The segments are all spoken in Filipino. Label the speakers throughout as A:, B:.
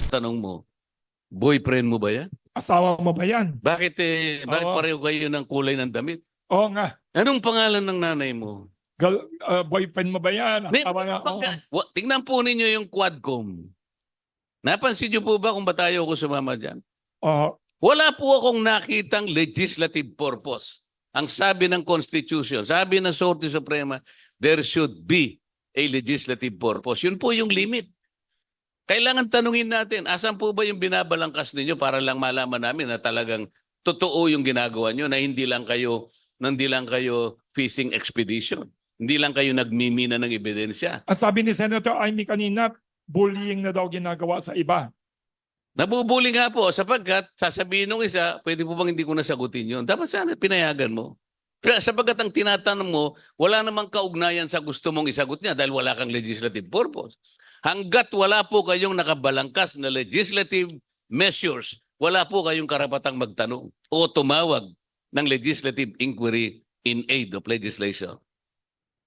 A: tanong mo, boyfriend mo ba yan?
B: Asawa mo ba yan?
A: Bakit
B: Oo.
A: pareho kayo ng kulay ng damit?
B: Oo nga.
A: Anong pangalan ng nanay mo?
B: Boyfriend mo ba yan? Asawa na. Oo.
A: Tingnan po ninyo yung Quadcom. Napansin niyo po ba kung ba't ayaw ko sumama dyan?
B: Oo.
A: Wala po akong nakitang legislative purpose. Ang sabi ng Constitution, sabi ng Korte Suprema, there should be a legislative purpose. Yun po yung limit. Kailangan tanungin natin, asan po ba yung binabalangkas ninyo para lang malaman namin na talagang totoo yung ginagawa nyo, na hindi lang kayo fishing expedition. Hindi lang kayo nagmimina ng ebidensya.
B: Ang sabi ni Senator Amy kanina, bullying na daw ginagawa sa iba.
A: Nabubuli nga po sapagkat sasabihin ng isa, pwede po bang hindi ko nasagutin yun? Dapat sana pinayagan mo. Pero sapagkat ang tinatanong mo, wala namang kaugnayan sa gusto mong isagot niya dahil wala kang legislative purpose. Hanggat wala po kayong nakabalangkas na legislative measures, wala po kayong karapatang magtanong o tumawag ng legislative inquiry in aid of legislation.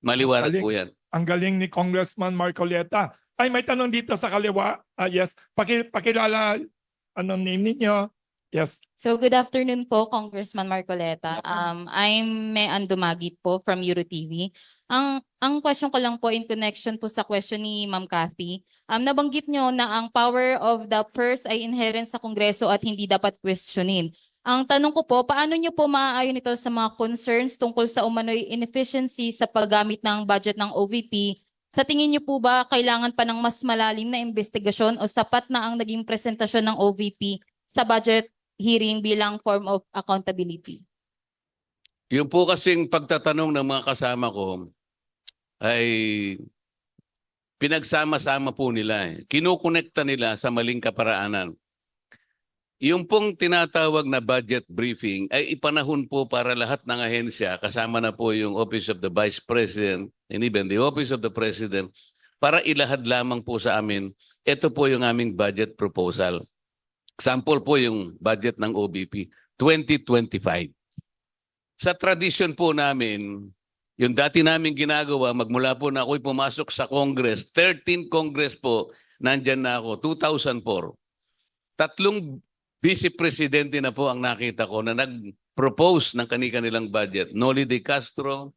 A: Maliwanag po yan.
B: Ang galing ni Congressman Marcoleta. Ay, may tanong dito sa kaliwa. Yes. Pakilala, anong name ninyo? Yes.
C: So good afternoon po, Congressman Marcoleta. I'm Mean Dumagit po from EuroTV. Ang question ko lang po in connection po sa question ni Ma'am Cathy. Nabanggit nyo na ang power of the purse ay inherent sa Kongreso at hindi dapat questionin. Ang tanong ko po, paano nyo po maaayon ito sa mga concerns tungkol sa umano'y inefficiency sa paggamit ng budget ng OVP? Sa tingin niyo po ba kailangan pa ng mas malalim na investigasyon o sapat na ang naging presentasyon ng OVP sa budget hearing bilang form of accountability?
A: Yung po kasing pagtatanong ng mga kasama ko ay pinagsama-sama po nila. Kinukonekta nila sa maling kaparaanan. Yung pong tinatawag na budget briefing ay ipanahon po para lahat ng ahensya, kasama na po yung Office of the Vice President and even the Office of the President, para ilahad lamang po sa amin, ito po yung aming budget proposal. Example po yung budget ng OBP, 2025. Sa tradisyon po namin, yung dati namin ginagawa, magmula po na ako'y pumasok sa Congress, 13 Congress po, nandyan na ako, 2004. Tatlong Vice Presidente na po ang nakita ko na nag-propose ng kanilang budget. Noli de Castro,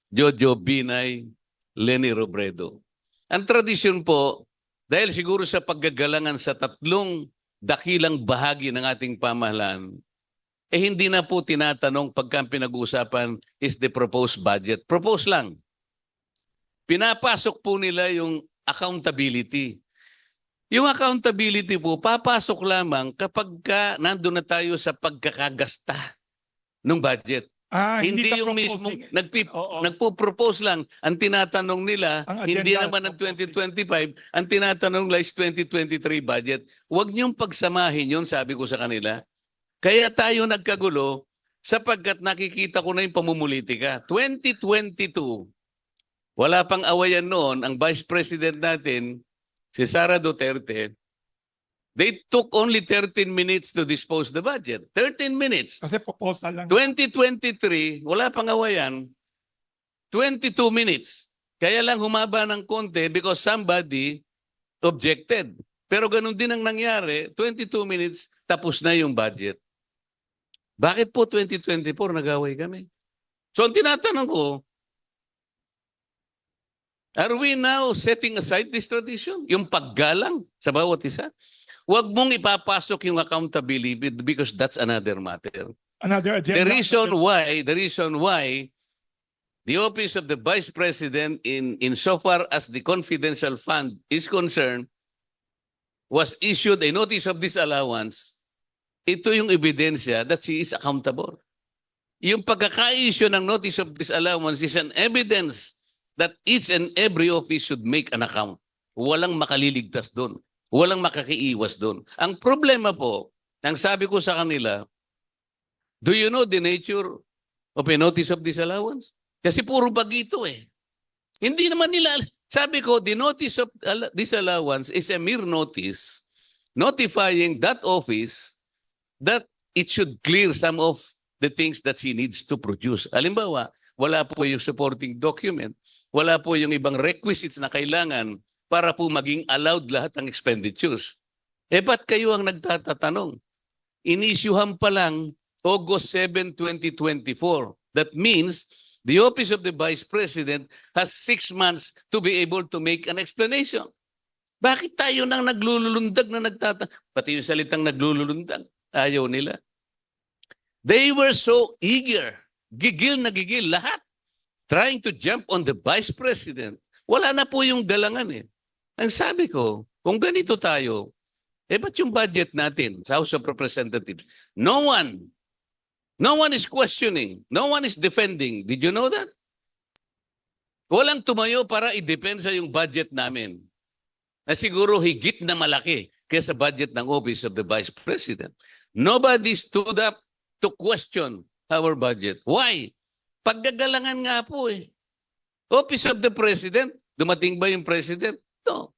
A: Jojo Binay, Leni Robredo. Ang tradisyon po, dahil siguro sa paggagalangan sa tatlong dakilang bahagi ng ating pamahalaan, hindi na po tinatanong pagka pinag-uusapan is the proposed budget. Propose lang. Pinapasok po nila yung accountability. Yung accountability po, papasok lamang kapag nandun na tayo sa pagkakagasta ng budget. Hindi yung mismo nagpo-propose lang. Ang tinatanong nila, hindi naman ng 2025, ang tinatanong nila is 2023 budget. Huwag niyong pagsamahin yun, sabi ko sa kanila. Kaya tayo nagkagulo sapagkat nakikita ko na yung pamumulitika. 2022, wala pang awayan noon, ang Vice President natin, si Sara Duterte, they took only 13 minutes to dispose the budget. 13 minutes.
B: Kasi proposal lang.
A: 2023, wala pang awayan, 22 minutes. Kaya lang humaba ng konti because somebody objected. Pero ganun din ang nangyari, 22 minutes, tapos na yung budget. Bakit po 2024 nag-away kami? So ang tinatanong ko, are we now setting aside this tradition? Yung paggalang sa bawat isa? Huwag mong ipapasok yung accountability because that's another matter.
B: Another agenda.
A: The reason why the Office of the Vice President in so far as the confidential fund is concerned was issued a notice of disallowance, ito yung ebidensya that she is accountable. Yung pagkaka-issue ng notice of disallowance is an evidence that each and every office should make an account. Walang makaliligtas doon. Walang makakiiwas doon. Ang problema po, ang sabi ko sa kanila, do you know the nature of a notice of disallowance? Kasi puro bagito eh. Hindi naman nila, sabi ko, the notice of disallowance is a mere notice notifying that office that it should clear some of the things that she needs to produce. Halimbawa, wala po yung supporting document, wala po yung ibang requisites na kailangan para po maging allowed lahat ng expenditures. Ba't kayo ang nagtatatanong? Inisyuhan pa lang August 7, 2024. That means the Office of the Vice President has 6 months to be able to make an explanation. Bakit tayo nang naglululundag na pati yung salitang naglululundag, ayaw nila. They were so eager, gigil na gigil lahat, trying to jump on the Vice President. Wala na po yung galangan eh. Ang sabi ko, kung ganito tayo, ba't yung budget natin sa House of Representatives? No one is questioning. No one is defending. Did you know that? Walang tumayo para i-depensa yung budget namin. Na siguro higit na malaki kaysa budget ng Office of the Vice President. Nobody stood up to question our budget. Why? Paggagalangan nga po eh. Office of the President, dumating ba yung President? No.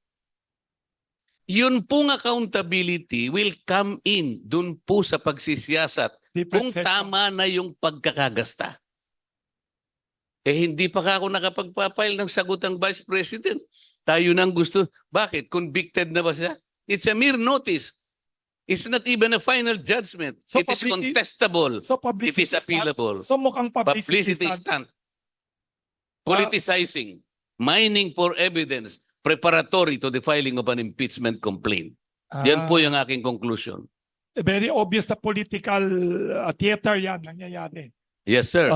A: Yun pong accountability will come in dun po sa pagsisiyasat kung tama na yung pagkakagasta. Hindi pa ako nakapagpapile ng sagot ang Vice President. Tayo nang gusto. Bakit? Convicted na ba siya? It's a mere notice. It's not even a final judgment.
B: So
A: it is contestable.
B: So
A: it is appealable.
B: So mukhang
A: Publicity stunt. Politicizing. Mining for evidence. Preparatory to the filing of an impeachment complaint. Yan po yung aking conclusion.
B: Very obvious na political theater yan nangyayari.
A: Yes, sir.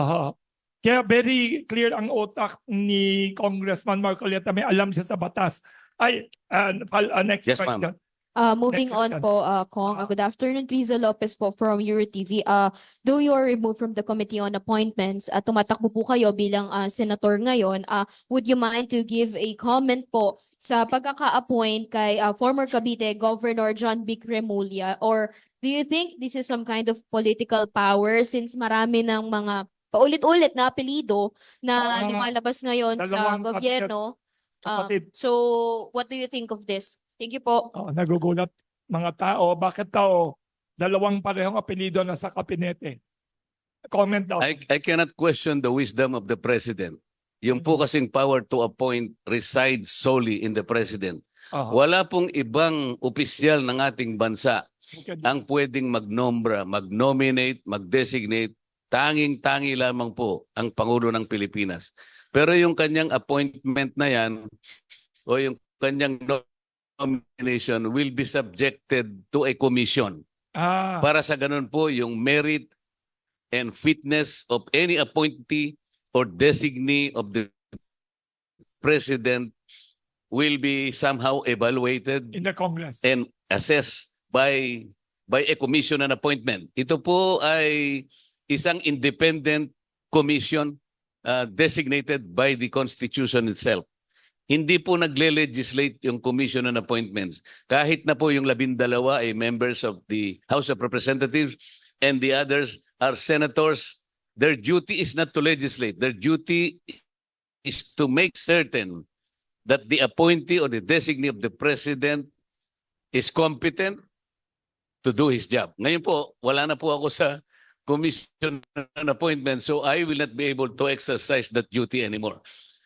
B: Kaya very clear ang utak ni Congressman Marcoleta. May alam siya sa batas. Next
A: Yes,
B: question.
D: Moving
B: Next
D: on
B: question.
D: po, Kong. Good afternoon, Rizzo Lopez po from EuroTV. Though you are removed from the Committee on Appointments, tumatakbo po kayo bilang senator ngayon, would you mind to give a comment po sa pagkaka-appoint kay former Cavite Governor John Vic Remulla? Or do you think this is some kind of political power since marami ng mga paulit-ulit na apelido na lumalabas ngayon sa
B: dalawang
D: gobyerno?
B: kapatid.
D: So, what do you think of this? Thank you po.
B: Nagugulat mga tao. Bakit tao? Dalawang parehong apelido na sa kabinete. Comment daw.
A: I cannot question the wisdom of the President. Yung po kasing power to appoint resides solely in the President. Wala pong ibang opisyal ng ating bansa ang pwedeng magnombra, mag-nominate, mag-designate. Tanging-tangi lamang po ang Pangulo ng Pilipinas. Pero yung kanyang appointment na yan o yung kanyang nomination will be subjected to a commission. Para sa ganun po, yung merit and fitness of any appointee or designee of the President will be somehow evaluated
B: in the Congress
A: and assessed by a commission and appointment. Ito po ay isang independent commission designated by the Constitution itself. Hindi po nagle-legislate yung commission and appointments. Kahit na po yung 12 ay members of the House of Representatives and the others are senators, their duty is not to legislate. Their duty is to make certain that the appointee or the designee of the President is competent to do his job. Ngayon po, wala na po ako sa commission and appointment, so I will not be able to exercise that duty anymore.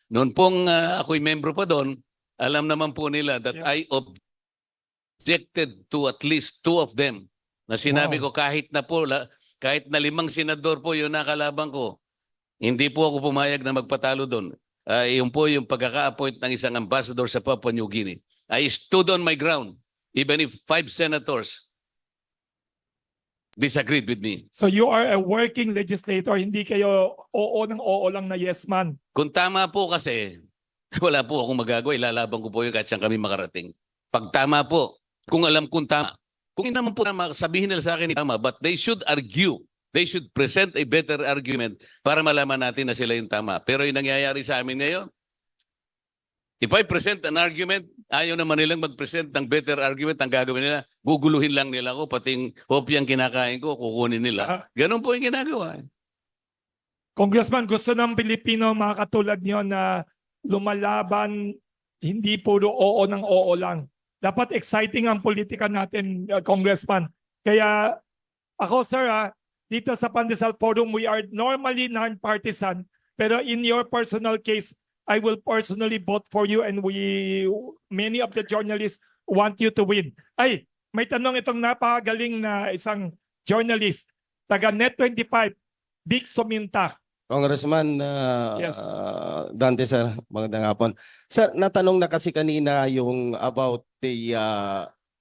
A: Noon pong ako'y membro pa doon, alam naman po nila that I objected to at least 2 of them. Na sinabi ko kahit na 5 senador po yung nakalaban ko, hindi po ako pumayag na magpatalo doon. Yun po yung pagkaka-appoint ng isang ambassador sa Papua New Guinea. I stood on my ground even if 5 senators disagreed with me.
B: So you are a working legislator, hindi kayo oo ng oo lang na yes man.
A: Kung tama po kasi, wala po akong magagawa. Ilalaban ko po yung kahit saan kami makarating. Pag tama po, kung alam kong tama. Kung hindi naman po tama, sabihin nila sa akin tama. But they should argue. They should present a better argument para malaman natin na sila yung tama. Pero yung nangyayari sa amin ngayon, if I present an argument, ayaw naman nilang mag-present ng better argument. Ang gagawin nila, guguluhin lang nila ako. Pati yung hopyang kinakain ko, kukunin nila. Ganun po yung ginagawa.
B: Congressman, gusto ng Pilipino mga katulad niyo na lumalaban, hindi puro oo ng oo lang. Dapat exciting ang politika natin, Congressman. Kaya ako, sir, dito sa Pandesal Forum, we are normally non-partisan. Pero in your personal case, I will personally vote for you and many of the journalists want you to win. may tanong itong napakagaling na isang journalist, taga Net25, Dick Suminta.
E: Congressman
B: Yes.
E: Dante, sir, magandang hapon. Sir, natanong na kasi kanina yung about the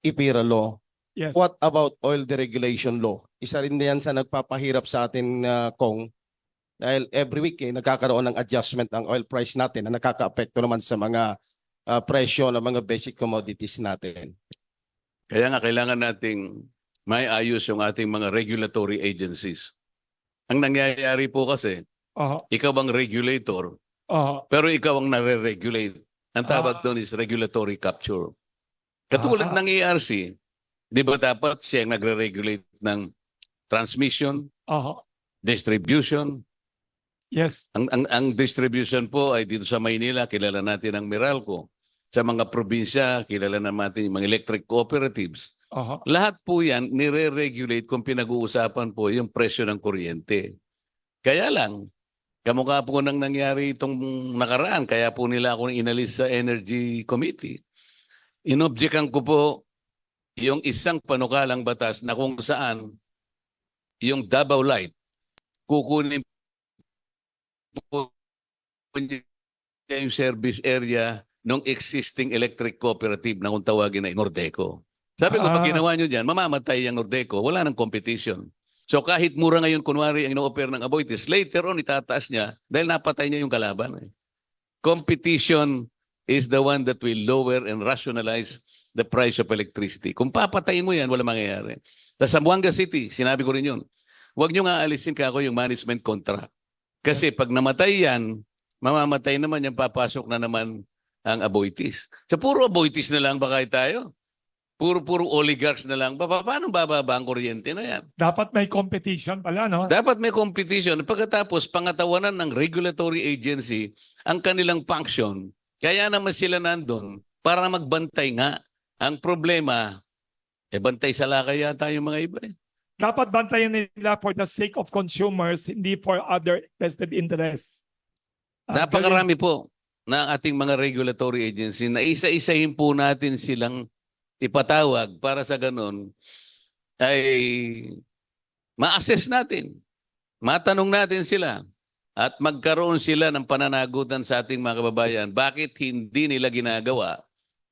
E: IPIRA law.
B: Yes.
E: What about oil deregulation law? Isa rin yan sa nagpapahirap sa atin, Kong. Dahil every week nagkakaroon ng adjustment ang oil price natin na nakaka-apekto naman sa mga presyo ng mga basic commodities natin.
A: Kaya nga kailangan nating may ayos yung ating mga regulatory agencies. Ang nangyayari po kasi, ikaw ang regulator, pero ikaw ang nare-regulate. Ang tawag doon is regulatory capture. Katulad ng ERC, di ba dapat siya ang nagre-regulate ng transmission, distribution?
B: Yes.
A: Ang distribution po ay dito sa Maynila, kilala natin ang Meralco. Sa mga probinsya, kilala natin yung mga electric cooperatives. Lahat po yan, nire-regulate kung pinag-uusapan po yung presyo ng kuryente. Kaya lang, kamukha po nang nangyari itong nakaraan, kaya po nila ako inalis sa Energy Committee. Inobjekan ko po yung isang panukalang batas na kung saan yung Davao Light, kukunin po yung service area ng existing electric cooperative na kung tawagin ay Nordeco. Sabi ko, pag ginawa nyo dyan, mamamatay yung Nordeco, wala nang competition. So kahit mura ngayon, kunwari, ang ino-offer ng Aboitiz, later on, itataas niya dahil napatay niya yung kalaban. Competition is the one that will lower and rationalize the price of electricity. Kung papatayin mo yan, wala mangyayari. Sa Zamboanga City, sinabi ko rin yun, huwag nyo nga alisin kako yung management contract. Kasi pag namatay yan, mamamatay naman yan, papasok na naman ang Aboitiz. So puro Aboitiz na lang ba kahit tayo? Puro oligarchs na lang. Paano bababa ang kuryente na yan?
B: Dapat may competition pala, no?
A: Dapat may competition. Pagkatapos, pangatawanan ng regulatory agency ang kanilang function. Kaya naman sila nandun para magbantay nga. Ang problema, bantay sa lakay yata yung mga iba.
B: Dapat bantayan nila for the sake of consumers, hindi for other vested interests.
A: Napakarami po na ating mga regulatory agency na isa-isahin po natin silang ipatawag para sa ganun ay ma-assess natin, matanong natin sila at magkaroon sila ng pananagutan sa ating mga kababayan bakit hindi nila ginagawa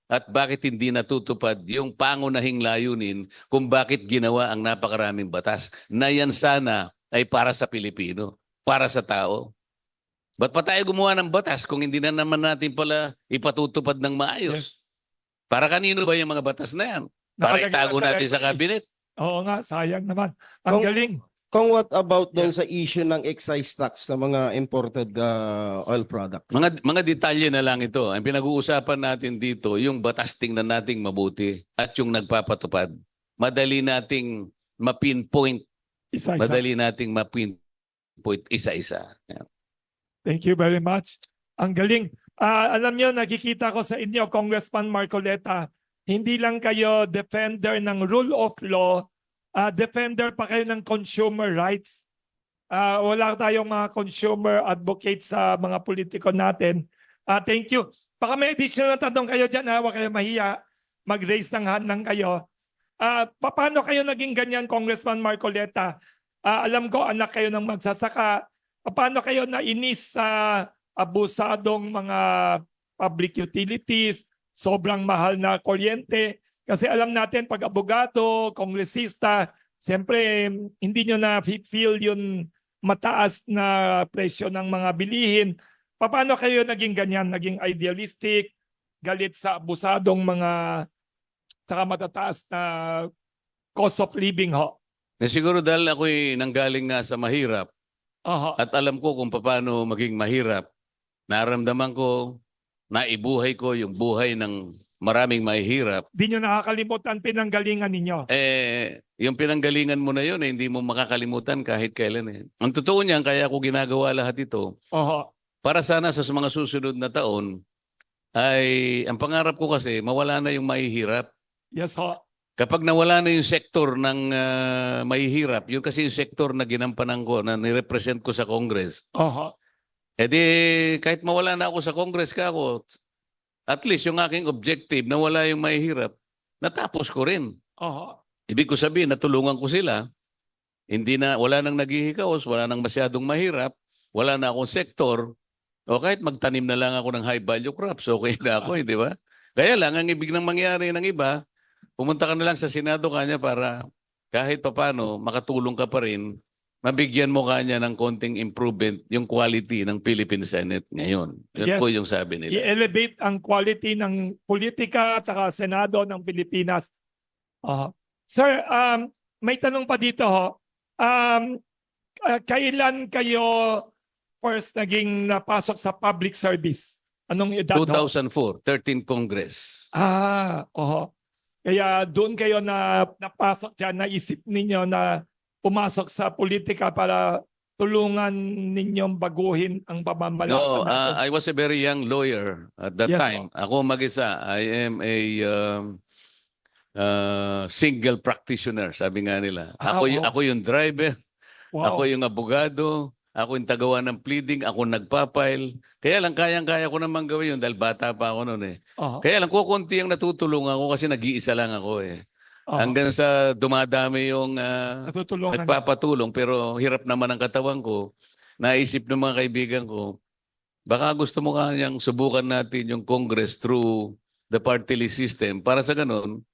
A: at bakit hindi natutupad yung pangunahing layunin kung bakit ginawa ang napakaraming batas na yan sana ay para sa Pilipino, para sa tao. Ba't pa tayo gumawa ng batas kung hindi na naman natin pala ipatutupad ng maayos?
B: Yes.
A: Para kanino ba yung mga batas na yan? Para
B: Nakalagay
A: itago
B: sa
A: natin sa
B: record.
A: cabinet?
B: Oo nga, sayang naman. Ang galing.
E: Kung what about doon sa issue ng excise tax sa mga imported oil products?
A: Mga detalye na lang ito. Ang pinag-uusapan natin dito, yung batas tingnan nating mabuti at yung nagpapatupad. Madali nating ma-pinpoint.
B: Isa-isa.
A: Madali nating ma-pinpoint isa-isa. Yan.
B: Thank you very much. Ang galing. Alam niyo, nakikita ko sa inyo, Congressman Marcoleta, hindi lang kayo defender ng rule of law, defender pa kayo ng consumer rights. Wala tayong mga consumer advocates sa mga politiko natin. Thank you. Baka may additional na tanong kayo dyan, huwag kayo mahiya. Mag-raise ng hand lang kayo. Paano kayo naging ganyan, Congressman Marcoleta? Alam ko, anak kayo ng magsasaka. Paano kayo nainis sa abusadong mga public utilities, sobrang mahal na kuryente? Kasi alam natin, pag abogado, kongresista, siyempre hindi nyo na-feel yung mataas na presyo ng mga bilihin. Paano kayo naging ganyan? Naging idealistic, galit sa abusadong mga saka matataas na cost of living ho?
A: Siguro dahil ako'y nanggaling nga sa mahirap at alam ko kung paano maging mahirap, naramdaman ko, naibuhay ko yung buhay ng maraming mahihirap.
B: Di nyo nakakalimutan pinanggalingan ninyo.
A: Yung pinanggalingan mo na yun, hindi mo makakalimutan kahit kailan. Ang totoo niyan, kaya ako ginagawa lahat ito. Para sana sa mga susunod na taon, ay ang pangarap ko kasi, mawala na yung mahihirap.
B: Yes ho.
A: Kapag nawala na yung sektor ng mahihirap, yun kasi yung sektor na ginampanan ko, na nirepresent ko sa Congress. Kahit mawala na ako sa Congress at least yung aking objective na wala yung mahihirap, natapos ko rin.
B: Oo.
A: Ibig ko sabihin, natulungan ko sila. Wala nang naghihikaos, wala nang masyadong mahirap, wala na akong sektor, o kahit magtanim na lang ako ng high value crops, okay na ako, di ba? Kaya lang, ang ibig nang mangyari ng iba, pumunta ka na lang sa Senado kanya para kahit papano makatulong ka pa rin, mabigyan mo kanya ng konting improvement yung quality ng Philippine Senate ngayon. Yun
B: Yes.
A: po yung sabi nila.
B: I-elevate ang quality ng politika at saka Senado ng Pilipinas. Sir, may tanong pa dito ho. Kailan kayo first naging napasok sa public service? Anong edad ho?
A: 2004, 13th Congress.
B: Oo. Kaya doon kayo napasok dyan, naisip ninyo na pumasok sa politika para tulungan ninyong baguhin ang pamamalakan
A: No,
B: natin.
A: I was a very young lawyer at that
B: Yes,
A: time. Ako mag-isa, I am a single practitioner, sabi nga nila.
B: Wow.
A: Ako yung driver,
B: Wow.
A: ako yung abogado, ako yung tagawa ng pleading, ako nagpapile. Kaya lang kayang-kaya ko naman gawin yun dahil bata pa ako noon eh.
B: Oo.
A: Kaya lang kukunti ang natutulungan ko kasi nag-iisa lang ako eh.
B: Oo.
A: Hanggang sa dumadami yung
B: Natutulungan.
A: nagpapatulong pero hirap naman ang katawan ko. Naisip ng mga kaibigan ko, baka gusto mo kanyang subukan natin yung Congress through the party list system para sa ganun,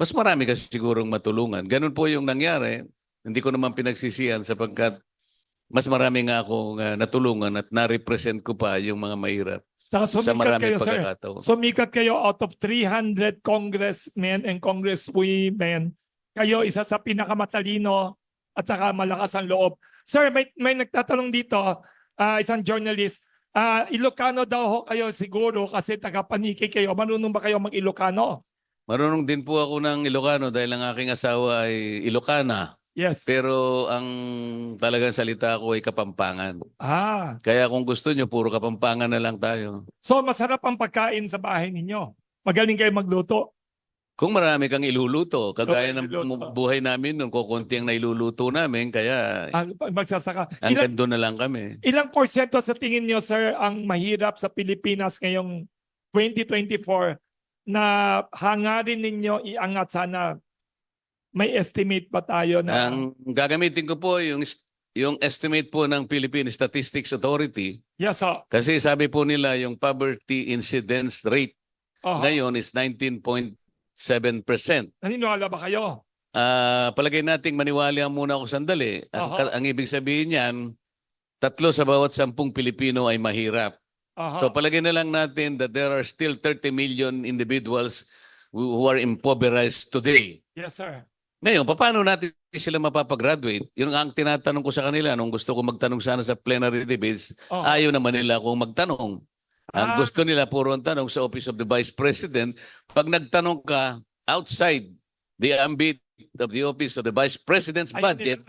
A: mas marami kasi sigurong matulungan. Ganun po yung nangyari. Hindi ko naman pinagsisihan sapagkat mas marami nga akong natulungan at na-represent ko pa yung mga mahirap
B: Saka
A: sa
B: sumikat
A: maraming
B: kayo, sir.
A: pagkakataon.
B: Sumikat kayo out of 300 congressmen and congresswomen. Kayo isa sa pinakamatalino at saka malakas ang loob. Sir, may nagtatanong dito, isang journalist. Ilocano daw ho kayo siguro kasi taga-Paniki kayo. Marunong ba kayo mag-Ilocano?
A: Marunong din po ako ng Ilocano dahil ang aking asawa ay Ilocana.
B: Yes.
A: Pero ang talagang salita ko ay Kapampangan. Kaya kung gusto nyo, puro Kapampangan na lang tayo.
B: So masarap ang pagkain sa bahay ninyo. Magaling kayo magluto.
A: Kung marami kang iluluto, kagaya ng
B: Iluluto.
A: buhay namin, nung kukunti ang nailuluto namin, kaya
B: Magsasaka.
A: hanggang doon na lang kami.
B: Ilang porsyento sa tingin nyo, sir, ang mahirap sa Pilipinas ngayong 2024 na hangarin ninyo iangat sana? May estimate ba tayo na?
A: Ang gagamitin ko po yung estimate po ng Philippine Statistics Authority.
B: Yes, sir.
A: Kasi sabi po nila yung poverty incidence rate ngayon is 19.7%.
B: Naniniwala ba kayo?
A: Palagay nating maniwala muna ako sandali. Ang ibig sabihin niyan, 3 sa bawat 10 Pilipino ay mahirap. So palagay na lang natin that there are still 30 million individuals who are impoverished today.
B: Yes, sir.
A: Ngayon, paano natin sila mapapagraduate? Yun ang tinatanong ko sa kanila nung gusto ko magtanong sana sa plenary debates. Ayaw naman nila akong magtanong. Ang gusto nila puro ang tanong sa Office of the Vice President. Pag nagtanong ka outside the ambit of the Office of the Vice President's budget,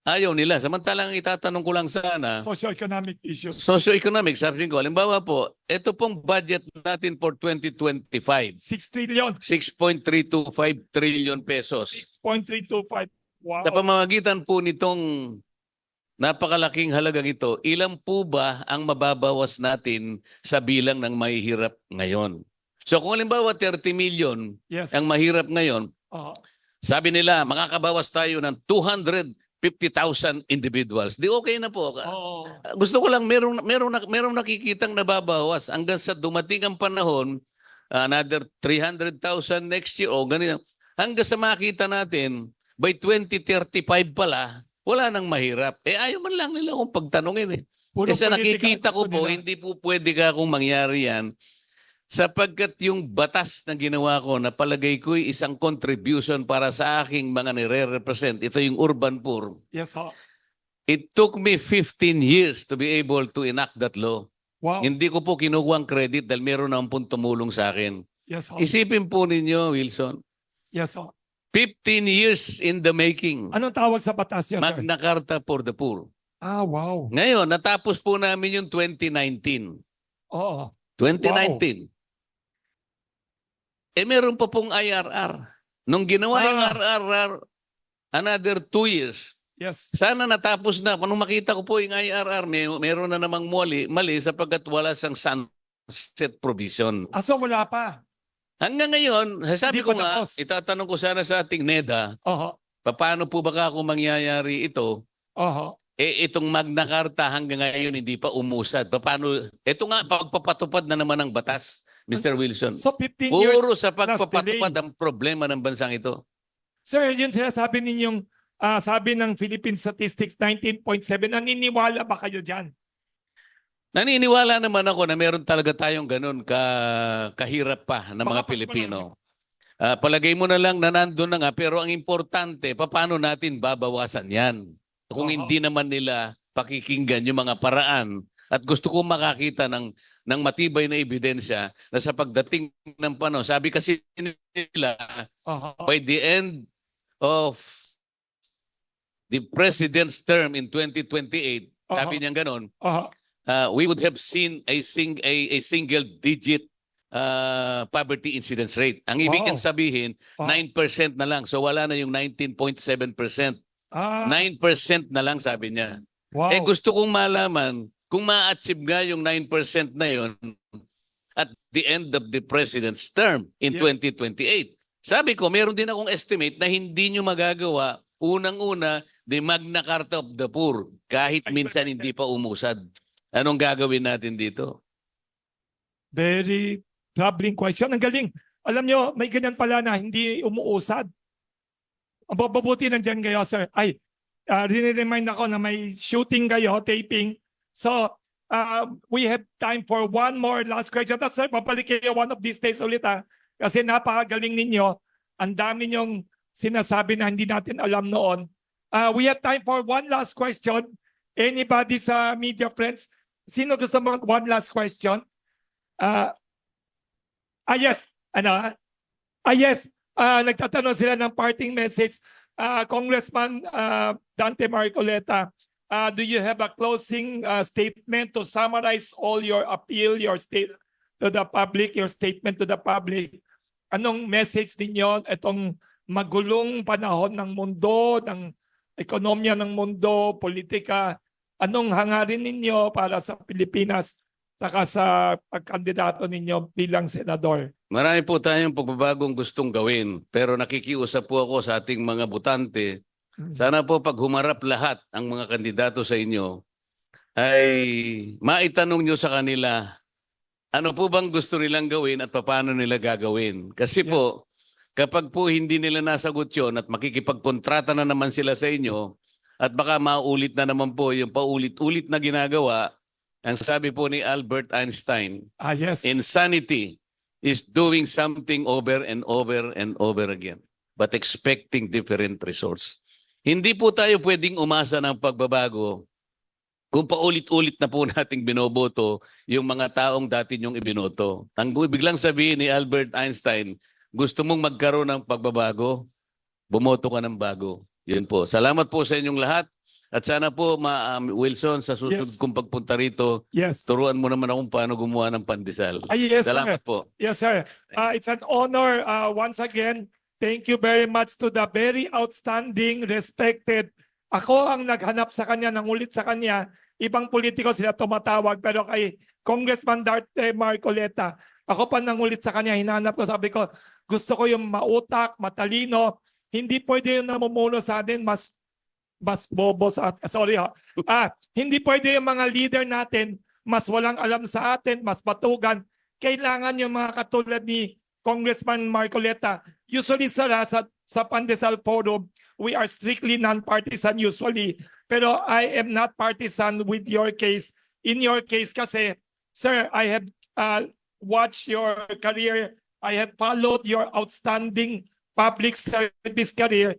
A: ayaw nila. Samantalang itatanong ko lang sana,
B: Socio-economic issues.
A: socio-economic, sabi ko, halimbawa po, ito pong budget natin for 2025,
B: 6 trillion.
A: 6.325 trillion pesos.
B: 6.325. Wow.
A: Sa pamamagitan po nitong napakalaking halagang ito, ilan po ba ang mababawas natin sa bilang ng mahihirap ngayon? So kung halimbawa 30 million
B: Yes.
A: ang mahirap ngayon, sabi nila makakabawas tayo ng 250,000 individuals. Di okay na po. Gusto ko lang merong nakikitang nababawas hanggang sa dumating ang panahon, another 300,000 next year o ganyan. Hanggang sa makita natin by 2035 pala wala nang mahirap. Ayaw man lang nila akong pagtanungin eh. Kasi nakikita ko po, hindi po pwede ka kung mangyari yan sapagkat yung batas na ginawa ko na palagay ko isang contribution para sa aking mga nire-represent. Ito yung urban poor.
B: Yes, sir.
A: It took me 15 years to be able to enact that law.
B: Wow.
A: Hindi ko po kinukuha ang credit dahil meron na pong tumulong sa akin.
B: Yes, sir.
A: Isipin po ninyo, Wilson,
B: Yes, sir.
A: 15 years in the making.
B: Anong tawag sa batas niyo, sir?
A: Magna Carta for the Poor.
B: Wow.
A: Ngayon, natapos po namin yung 2019.
B: Oo.
A: 2019. Meron pa pong IRR. Nung ginawa yung IRR, another 2 years.
B: Yes.
A: Sana natapos na. Nung makita ko po yung IRR, meron na namang mali sapagkat wala siyang sunset provision.
B: So wala pa.
A: Hanggang ngayon, sabi
B: Hindi
A: ko
B: pa
A: nga,
B: tapos.
A: itatanong ko sana sa ating NEDA,
B: Oho.
A: paano po ba kung mangyayari ito?
B: Oho.
A: Itong Magna Carta hanggang ngayon hindi pa umusad. Paano? Ito nga, pagpapatupad na naman ng batas, Mr. Wilson.
B: So 15 years
A: Puro sa
B: plus
A: pagpapatupad
B: delay.
A: ang problema ng bansang ito.
B: Sir, yun sinasabi ninyong sabi ng Philippine Statistics 19.7. Naniniwala ba kayo dyan?
A: Naniniwala naman ako na meron talaga tayong ganun kahirap pa ng mga
B: Baka
A: Pilipino. Palagay mo na lang na nandun na nga, pero ang importante, paano natin babawasan yan? Kung
B: Oo.
A: hindi naman nila pakikinggan yung mga paraan at gusto ko makakita ng matibay na ebidensya na sa pagdating ng panahon, sabi kasi nila,
B: Oho.
A: by the end of the president's term in 2028, sabi niya ganun,
B: Oho.
A: we would have seen a single digit poverty incidence rate. Ang ibig
B: Wow.
A: sabihin,
B: Oh.
A: 9% na lang. So wala na yung 19.7%. 9% na lang sabi niya.
B: Wow.
A: Gusto kong malaman kung ma-achieve nga yung 9% na yon at the end of the president's term in
B: Yes.
A: 2028. Sabi ko, meron din akong estimate na hindi nyo magagawa unang-una the Magna Carta of the Poor kahit minsan hindi pa umusad. Anong gagawin natin dito?
B: Very troubling question. Ang galing. Alam nyo, may ganyan pala na hindi umuusad. Ang babuti nandiyan kayo, sir. Ay, riniremind ako na may shooting kayo, taping. So, we have time for one more last question. Tapos, sir, papalik kayo one of these days ulit, ha? Kasi napakagaling ninyo. Ang dami nyong sinasabi na hindi natin alam noon. We have time for one last question. Anybody sa media friends? Sino gusto mo one last question? Yes. Yes. Nagtatanong sila ng parting message. Congressman Dante Marcoleta, do you have a closing statement to summarize all your appeal, your state to the public, your statement to the public? Anong message ninyo itong magulong panahon ng mundo, ng ekonomiya ng mundo, politika? Anong hangarin ninyo para sa Pilipinas saka sa pagkandidato ninyo bilang senador?
A: Marami po tayong pagbabagong gustong gawin, pero nakikiusap po ako sa ating mga botante. Sana po pag humarap lahat ang mga kandidato sa inyo, ay maitanong nyo sa kanila, ano po bang gusto nilang gawin at paano nila gagawin? Kasi po, kapag po hindi nila nasagot yon at makikipagkontrata na naman sila sa inyo, at baka maulit na naman po yung paulit-ulit na ginagawa, ang sabi po ni Albert Einstein,
B: Yes.
A: insanity is doing something over and over and over again, but expecting different results. Hindi po tayo pwedeng umasa ng pagbabago kung paulit-ulit na po nating binoboto yung mga taong dati nyong ibinoto. Ang biglang sabihin ni Albert Einstein, gusto mong magkaroon ng pagbabago, bumoto ka ng bago. Yun po. Salamat po sa inyong lahat. At sana po, Wilson, sa susunod
B: Yes.
A: kong pagpunta rito,
B: Yes.
A: turuan mo naman akong paano gumawa ng pandesal.
B: Yes,
A: Salamat
B: sir.
A: po.
B: Yes, sir. It's an honor once again. Thank you very much to the very outstanding, respected. Ako ang naghanap sa kanya, nangulit sa kanya. Ibang politiko sila tumatawag, pero kay Congressman Dante Marcoleta, ako pa nangulit sa kanya, hinanap ko, sabi ko, gusto ko yung mautak, matalino. Hindi pwede yung namumuno sa atin, mas bobo sa atin. Sorry ha. Hindi pwede yung mga leader natin, mas walang alam sa atin, mas batugan. Kailangan yung mga katulad ni Congressman Marcoleta. Usually sa Pandesal Forum, we are strictly non-partisan usually. Pero I am not partisan with your case. In your case kasi, sir, I have watched your career. I have followed your outstanding public service career.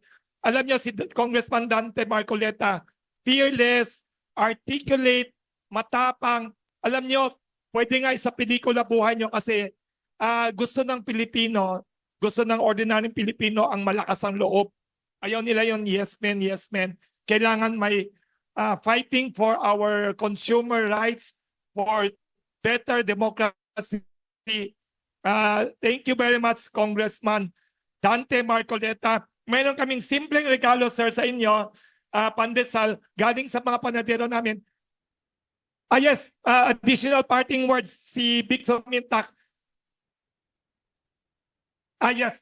B: Alam niyo si Congressman Dante Marcoleta, fearless, articulate, matapang. Alam niyo, pwede nga sa pelikula buhay niyo kasi gusto ng Pilipino, gusto ng ordinaryong Pilipino ang malakas ang loob. Ayaw nila yung yes men, yes men. Kailangan may fighting for our consumer rights, for better democracy. Thank you very much, Congressman Dante Marcoleta. Mayroon kaming simpleng regalo, sir, sa inyo, pandesal, galing sa mga panadero namin. Yes, additional parting words, si Big Mintak. Yes.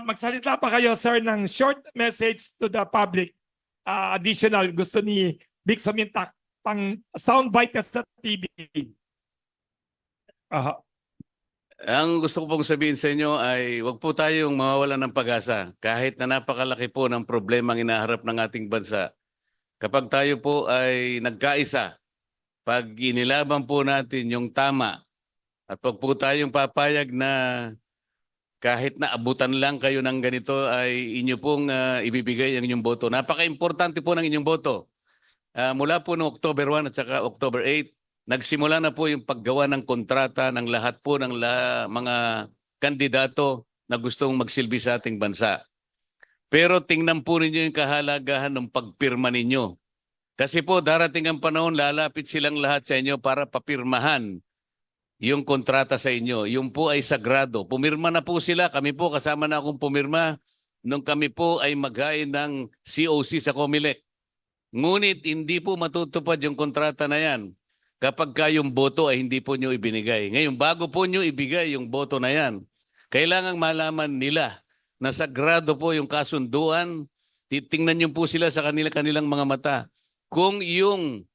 B: Magsalita pa kayo, sir, ng short message to the public. Additional, gusto ni Vic Sumintak, pang soundbite ka sa TV. Aha.
A: Ang gusto ko pong sabihin sa inyo ay huwag po tayong mawawalan ng pag-asa kahit na napakalaki po ng problema ang inaharap ng ating bansa. Kapag tayo po ay nagkaisa, pag inilaban po natin yung tama at wag po tayong papayag na kahit na abutan lang kayo ng ganito ay inyo pong ibibigay ang inyong boto. Napaka-importante po ng inyong boto. Mula po noong October 1 at saka October 8, nagsimula na po yung paggawa ng kontrata ng lahat po ng mga kandidato na gustong magsilbi sa ating bansa. Pero tingnan po ninyo yung kahalagahan ng pagpirma ninyo. Kasi po darating ang panahon, lalapit silang lahat sa inyo para papirmahan yung kontrata sa inyo. Yung po ay sagrado. Pumirma na po sila. Kami po, kasama na akong pumirma nung kami po ay maghain ng COC sa COMELEC. Ngunit hindi po matutupad yung kontrata na yan kapag kayong boto ay hindi po nyo ibinigay. Ngayon, bago po nyo ibigay yung boto na yan, kailangang malaman nila na sagrado po yung kasunduan. Titingnan nyo po sila sa kanilang mga mata. Kung yung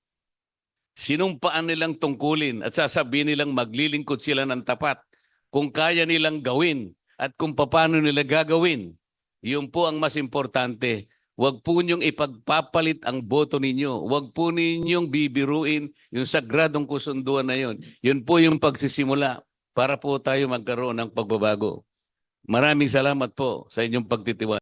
A: sinumpaan nilang tungkulin at sasabihin nilang maglilingkod sila ng tapat, kung kaya nilang gawin at kung paano nila gagawin, yun po ang mas importante. Huwag po ninyong ipagpapalit ang boto ninyo. Huwag po ninyong bibiruin yung sagradong kasunduan na yun. Yun po yung pagsisimula para po tayo magkaroon ng pagbabago. Maraming salamat po sa inyong pagtitiwala.